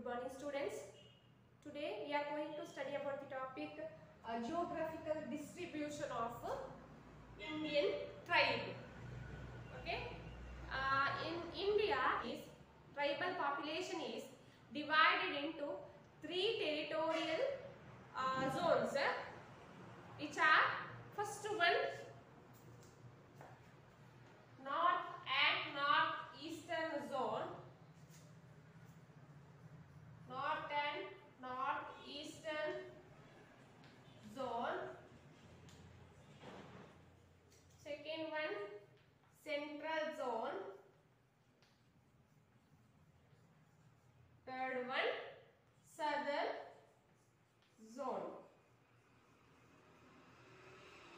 morning, students. Today we are going to study about the topic geographical distribution of Indian tribe. Okay. In India, is tribal population is divided into three territorial zones, which are first one north and northeastern zone. North and northeastern zone. Second one, central zone. Third one, southern zone.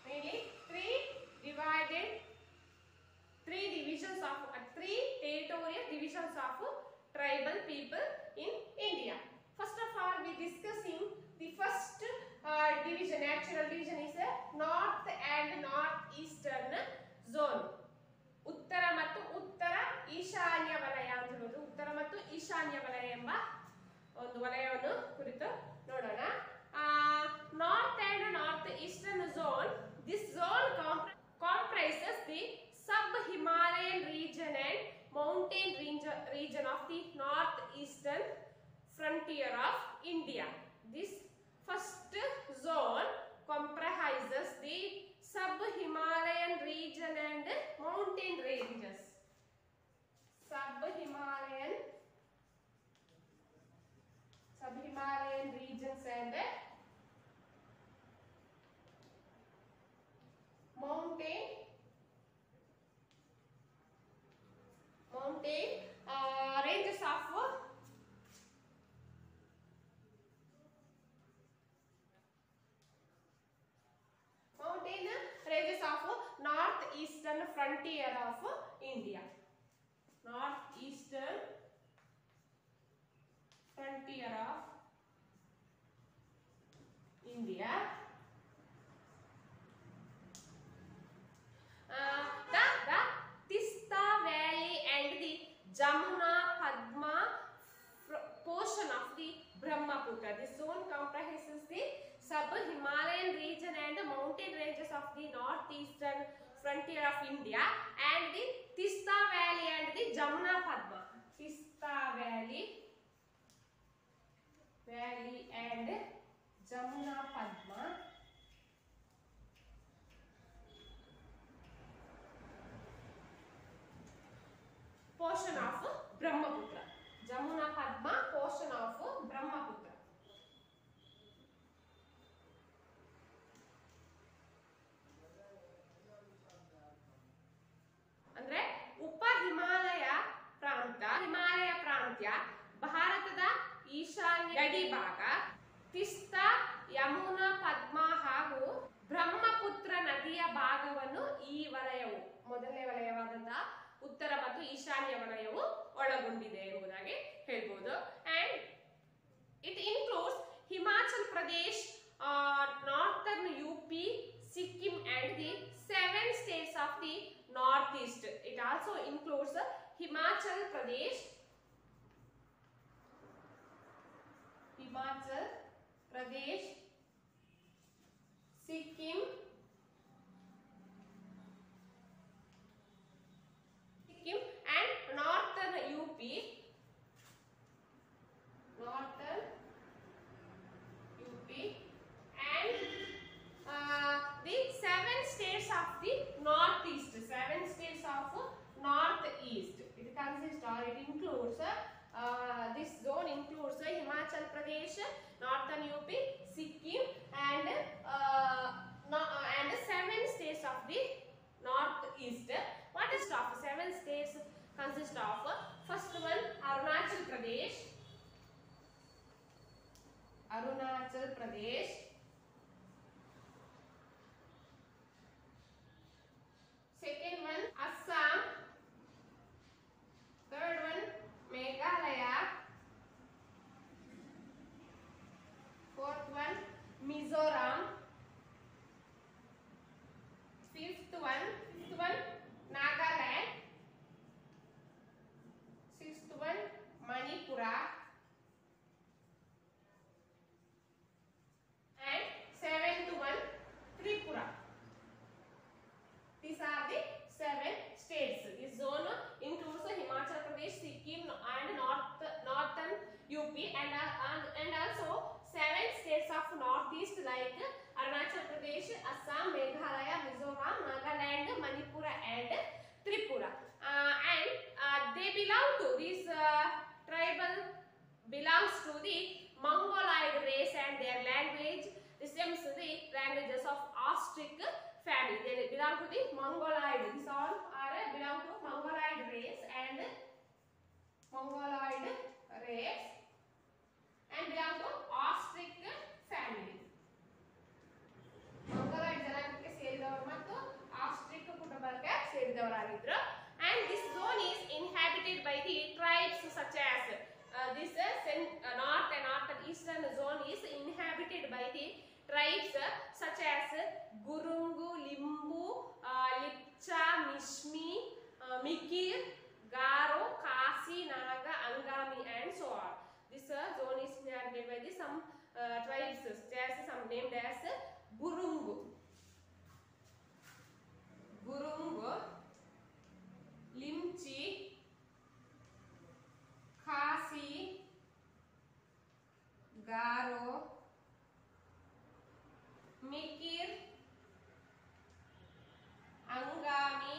Mainly three territorial divisions of tribal people in India. First of all, we discussing the first division. Natural division is a north and northeastern zone. ಉತ್ತರ ಮತ್ತು ಉತ್ತರ ಈಶಾನ್ಯ ವಲಯ ಅಂತ ಹೇಳೋದು. ಉತ್ತರ ಮತ್ತು ಈಶಾನ್ಯ ವಲಯ ಎಂಬ ಒಂದು ವಲಯವನ್ನು ಕುರಿತು ನೋಡೋಣ. North and northeastern zone. This zone comprises the sub-Himalayan region and mountain region of the northeastern frontier of India. This first zone comprises the sub-Himalayan region and mountain ranges. Sub-Himalayan regions and mountain ranges of northeastern frontier of India. Northeastern frontier of India. The Tista Valley and the Jamuna Padma portion of the Brahmaputra. This zone comprises the sub-Himalayan region and the mountain ranges of the northeastern frontier of India and the Tista Valley and the Jamuna Padma. Tista Valley and Jamuna Padma portion of Brahmaputra. Jamuna Padma portion of Brahmaputra. ಅಂದ್ರೆ ಉಪ ಹಿಮಾಲಯ ಪ್ರಾಂತ್ಯ ಭಾರತದ ಈಶಾನ್ಯ ಗಡಿ ಭಾಗ, ತಿಸ್ತಾ, ಯಮುನಾ, ಪದ್ಮಾ ಹಾಗೂ ಬ್ರಹ್ಮಪುತ್ರ ನದಿಯ ಭಾಗವನ್ನು ಈ ವಲಯವು, ಮೊದಲನೇ ವಲಯವಾದಂತಹ ಉತ್ತರ ಮತ್ತು ಈಶಾನ್ಯ ವಲಯವು ಒಳಗೊಂಡಿದೆ ಎಂಬುದಾಗಿ ಹೇಳ್ಬೋದು. And it includes Himachal Pradesh, northern UP, Sikkim and the 7 states of the northeast. It also includes Himachal Pradesh, Sikkim and northern UP and the 7 states of the northeast. 7 states of northeast. It consists or it includes this zone includes Himachal Pradesh, northern UP, Sikkim and 7 states of the northeast. What is of 7 states consist of? First one, Arunachal Pradesh. Second one, Assam. Third one, Meghalaya. Fourth one, Mizoram. Fifth one, Nagaland. Sixth one, Manipura. the Mongoloid. These all are belong to Mongoloid race and belong to Ostrich family. Mongoloid ಜನಾಂಗಕ್ಕೆ ಸೇರಿದವರು ಮತ್ತು Ostrich ಕುಟುಂಬಕ್ಕೆ ಸೇರಿದವರಾಗಿದ್ದರು. And this zone is inhabited by the tribes such as this north and eastern zone is inhabited by the tribes such as Gurungu, Limbu, Lipcha, Mishmi, Mikir, Garo, Kasi, Naga, Angami, and so on. This zone is inhabited by the some tribes, some named as Gurungu, Limchi, Kasi, Garo, Mikir, Angami,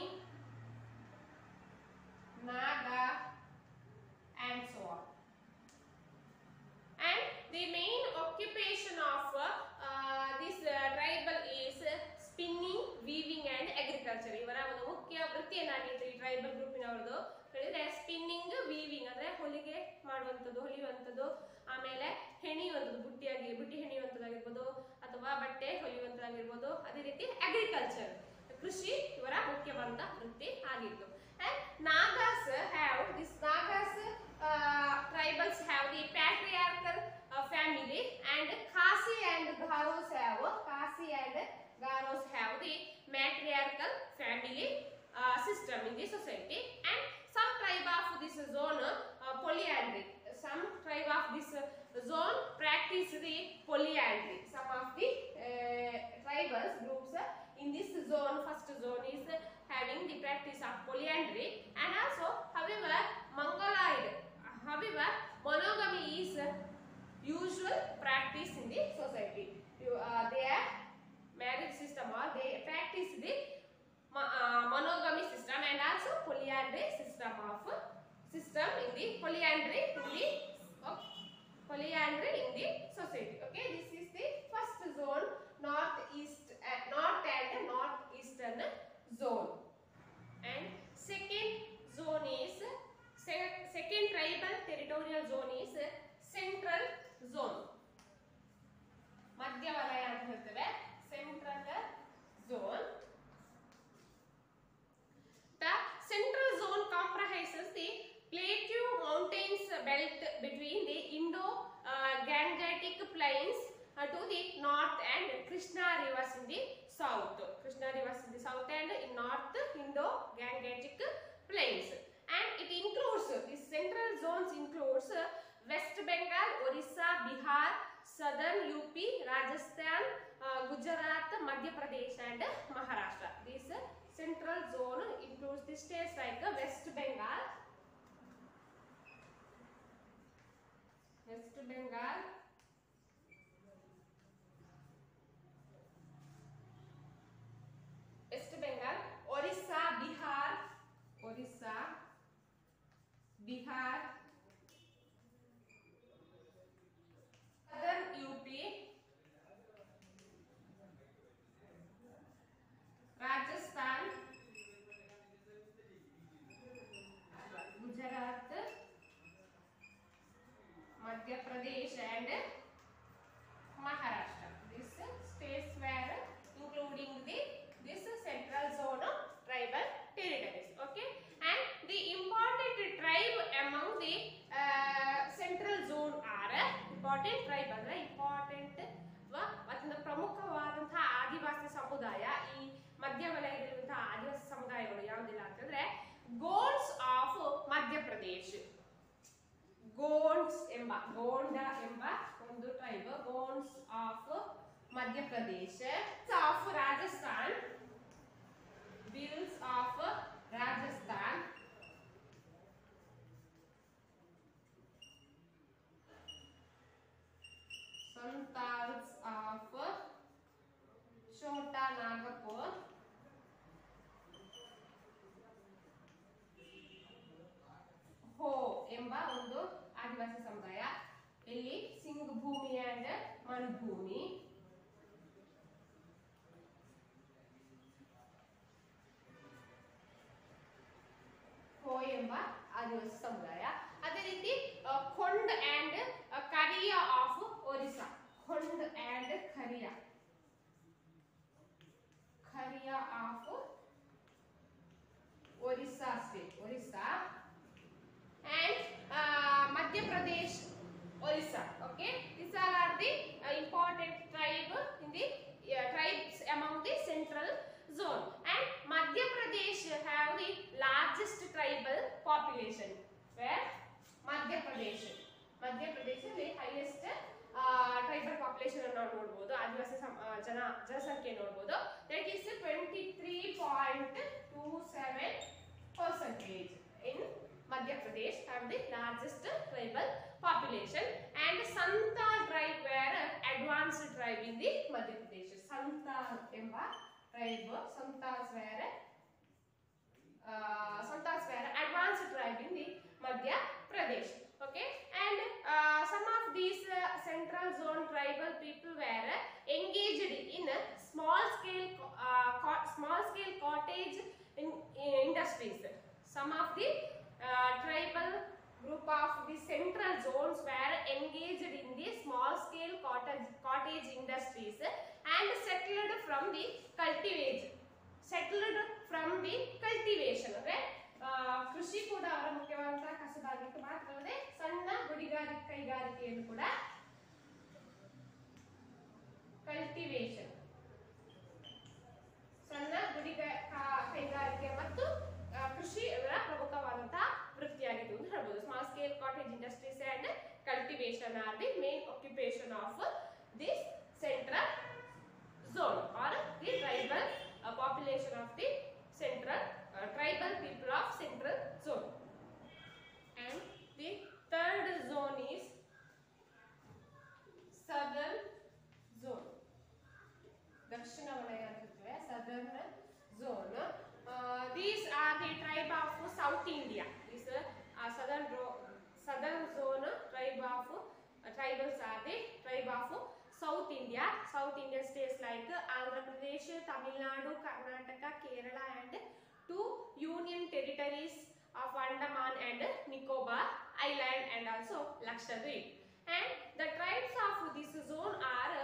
Naga, and so on. And the main occupation of this tribal is spinning, weaving, and agriculture. ಇವರ ಒಂದು ಮುಖ್ಯ ವೃತ್ತಿ ಏನಾಗಿತ್ತು ಈ tribal ಗ್ರೂಪಿನವರದು ಹೇಳಿದ್ರೆ spinning, weaving ಅಂದ್ರೆ ಹೊಲಿಗೆ ಮಾಡುವಂಥದ್ದು, ಹೊಲಿಯುವಂಥದ್ದು, ಆಮೇಲೆ ಹೆಣಿಯುವಂಥದ್ದು, ಬುಟ್ಟಿ ಹೆಣಿಯುವಂಥದ್ದಾಗಿರ್ಬೋದು ಅಥವಾ ಬಟ್ಟೆ ಹೊಲಿಯುವಂಥದ್ದಾಗಿರ್ಬೋದು, ಅದೇ ರೀತಿ ಅಗ್ರಿಕಲ್ಚರ್, ಕೃಷಿ ಇವರ ಮುಖ್ಯವಾದ ವೃತ್ತಿ ಆಗಿತ್ತು. And Nagas have this tribals have the patriarchal family, and Khasi and Garos have the matriarchal family system in the society. And some tribe of this zone polyandry. Some tribe of this zone practice the polyandry. Some of the tribal groups in this zone, first zone is having the practice of polyandry, and also however monogamy is usual practice in the society. Their marriage system or they practice the monogamy system and also polyandry system in the polyandry in the society. Okay, this is the first zone, north and northeastern zone. And second zone is second tribal territorial zone is central zone. ಮಧ್ಯ ವಲಯ ಅಂತ ಹೇಳ್ತೇವೆ, central zone. The central zone comprises the Plateau Mountains belt between the Indo-Gangetic plains to the north and Krishna rivers in the south. And in north Indo-Gangetic plains. And it includes, this central zones includes West Bengal, Orissa, Bihar, southern UP, Rajasthan, Gujarat, Madhya Pradesh, and Maharashtra. This central zone includes the states like West Bengal, Orissa, Bihar, southern UP, Rajasthan, Gujarat, Madhya Pradesh, and Maharashtra. These states were including this central zone of tribal territories. Okay, and the important tribe among the central zone are important tribe ಅಂದ್ರೆ important ಒಂದು ಪ್ರಮುಖವಾದಂತಹ ಆದಿವಾಸಿ ಸಮುದಾಯ. ಈ ಮಧ್ಯ ವಲಯದಲ್ಲಿರುವಂತಹ ಆದಿವಾಸಿ ಸಮುದಾಯಗಳು ಯಾವುದಿಲ್ಲ ಅಂತಂದ್ರೆ ಗೋಂಡ್ಸ್ of Madhya Pradesh, Gond ಎಂಬ ಒಂದು tribe, Gonds of Madhya Pradesh, of Rajasthan, Bhils of Rajasthan, Santhals of Chota Nagpur, Ho ಎಂಬ ಒಂದು ಆದಿವಾಸಿ ಸಮುದಾಯ. ಇಲ್ಲಿ ಸಿಂಗ್ ಭೂಮಿ ಅಂಡ್ ಮರುಭೂಮಿ. Orissa. Okay, these all are the important tribe in the tribes among the central zone. And Madhya Pradesh have the largest tribal population. Where Madhya Pradesh the highest tribal population ಅನ್ನು ನೋಡಬಹುದು. ಆದಿವಾಸಿ ಜನಸಂಖ್ಯೆ ನೋಡಬಹುದು. That is 23.27% in Madhya Pradesh have the largest tribal population. And Santal tribe were advanced tribe in the Madhya Pradesh. Santal emba tribe, Santals were advanced tribe in the Madhya Pradesh. Okay, and some of these central zone tribal people were engaged in small scale cottage industries. Some of the tribal group of the central zones were engaged in the small scale cottage industries and settled from the cultivation. Okay, ಕೃಷಿ ಕೂಡ ಅವರ ಮುಖ್ಯವಾದಂತಹ ಕಸುಬಾಗಿತ್ತು. ಮಾತ್ರವಲ್ಲದೆ ಸಣ್ಣ ಕೈಗಾರಿಕೆಯನ್ನು ಕೂಡ cultivation, ಸಣ್ಣ ಕೈಗಾರಿಕೆ ಮತ್ತು ಕೃಷಿ ಅವರ ಪ್ರಮುಖವಾದಂತಹ ವೃತ್ತಿಯಾಗಿತ್ತು ಅಂತ ಹೇಳ್ಬೋದು. Small scale cottage industries and cultivation R the main occupation of this central zone or the tribal population of the central tribal people of central zone. And the third zone is southern zone. Dakshina Valaya antare southern zone. These are the tribe of South India. This southern zone tribe of tribals are the tribe of South India. South Indian states like Andhra Pradesh, Tamil Nadu, Karnataka, Kerala and 2 union territories of Andaman and Nicobar Island and also Lakshadweep. And the tribes of this zone are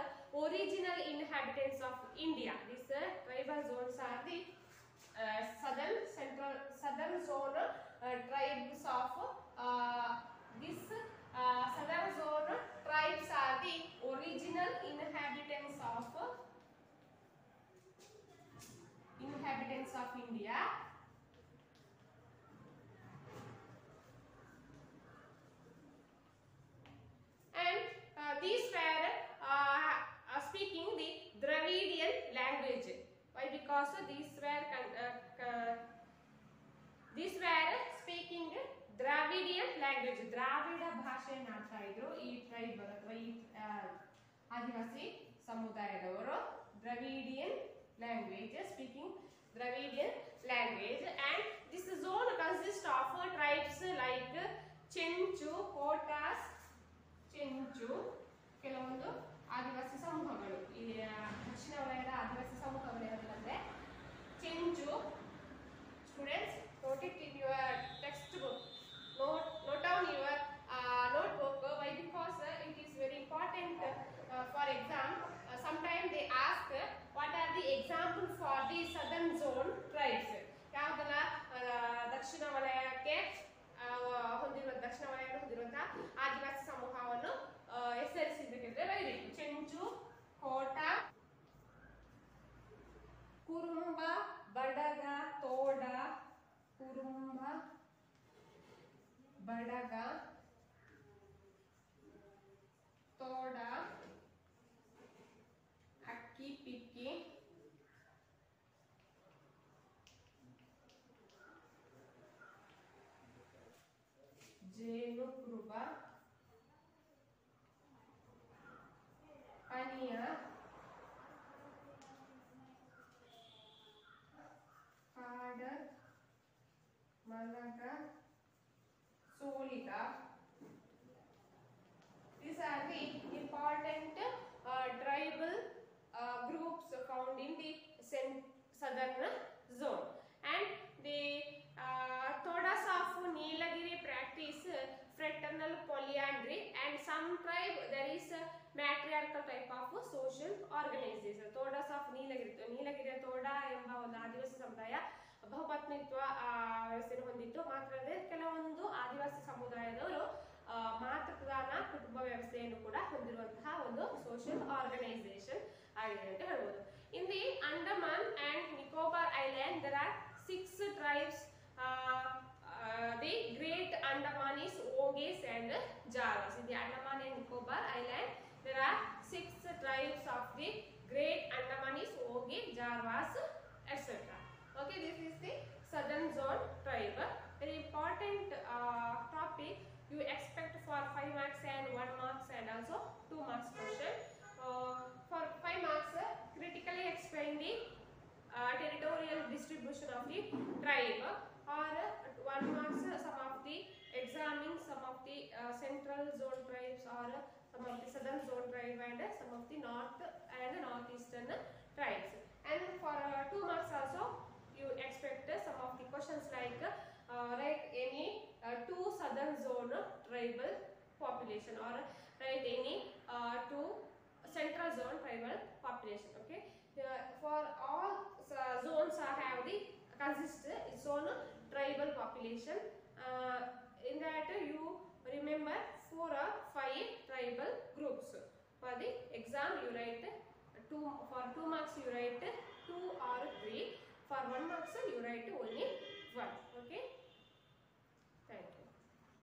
original inhabitants of India. These tribal zones are the southern zone tribes of this southern zone tribes are the original inhabitants of India. And these were speaking the Dravidian language. Why? Because these were speaking Dravidian language. ದ್ರಾವಿಡ ಭಾಷೆಯನ್ನು ಆಡ್ತಾ ಇದ್ರು ಈ tribe ಅಥವಾ ಈ ಆದಿವಾಸಿ ಸಮುದಾಯದವರು. Dravidian language, speaking Dravidian language. And this zone consists of tribes like Chenchu, Kotas, ಕೆಲವೊಂದು ಆದಿವಾಸಿ ಸಮೂಹಗಳು. ಈ ದಕ್ಷಿಣ ವಲಯದ ಆದಿವಾಸಿ ಸಮೂಹಗಳು ಏನಂದ್ರೆ Chenchu. Students, note it in your textbook. Note down your notebook. Why? Because it is very important for exam. Sometimes they ask what are the examples for the southern zone tribes. ಯಾವುದೆಲ್ಲ ದಕ್ಷಿಣ ವಲಯಕ್ಕೆ ದಕ್ಷಿಣ ವಲಯವನ್ನು ಹೊಂದಿರುವಂತಹ ಆದಿವಾಸಿ ಸಮೂಹವನ್ನು ಹೆಸರಿಸಬೇಕಿದ್ರೆ ಬರೀಬೇಕು. ಚೆಂಚು, ಕೋಟ, ಕುರುಂಬ, ಬಡಗ, ತೋಡ, ಕುರುಂಬ, ಬಡಗ, ತೋಡ, ಅಕ್ಕಿ ಪಿಕ್ಕಿ, ಜೇನು ಕುರುಬ, ಅನಿಯ, ಕಾಡ, ಮಲಗ, Soliga. These are the important tribal groups found in the southern zone. And the Todas of Nilagiri practice fraternal polyandry, and some tribe there is a matriarchal type of social organization. Todas of Nilagiri Toda ಎಂಬ ಒಂದು ಆದಿವಾಸಿ ಸಮುದಾಯ ಬಹುಪತ್ನಿತ್ವ ವ್ಯವಸ್ಥೆಯನ್ನು ಹೊಂದಿತ್ತು. ಮಾತ್ರವಲ್ಲದೆ ಕೆಲವೊಂದು ಆದಿವಾಸಿ ಸಮುದಾಯದವರು ಮಾತೃ ಪ್ರಧಾನ ಕುಟುಂಬ ವ್ಯವಸ್ಥೆಯನ್ನು ಕೂಡ ಹೊಂದಿರುವಂತಹ ಒಂದು ಸೋಷಿಯಲ್ ಆರ್ಗನೈಸೇಷನ್ ಆಗಿದೆ ಅಂತ ಹೇಳ್ಬೋದು. In the Andaman and Nicobar island there are 6 tribes. The Great Andamanese, Ogas and Javas. In the Andaman and Nicobar Island there are 6 tribes of the Great Andamanese, Ogas, Javas, etc. Okay, this is the southern zone tribe. Very important topic. You expect for 5 marks and 1 marks and also 2 marks question. For 5 marks, critically explain the territorial distribution of the tribe, or 1 marks some of the examining some of the central zone tribes or some of the southern zone tribe and some of the north and northeastern tribes. And for 2 marks also you expect some of the questions like write any 2 southern zone tribal population, or write any 2 central zone tribal population. Okay, for all zones have the consist its own tribal population. In that you remember 4 or 5 tribal groups. For the exam you write for 2 marks you write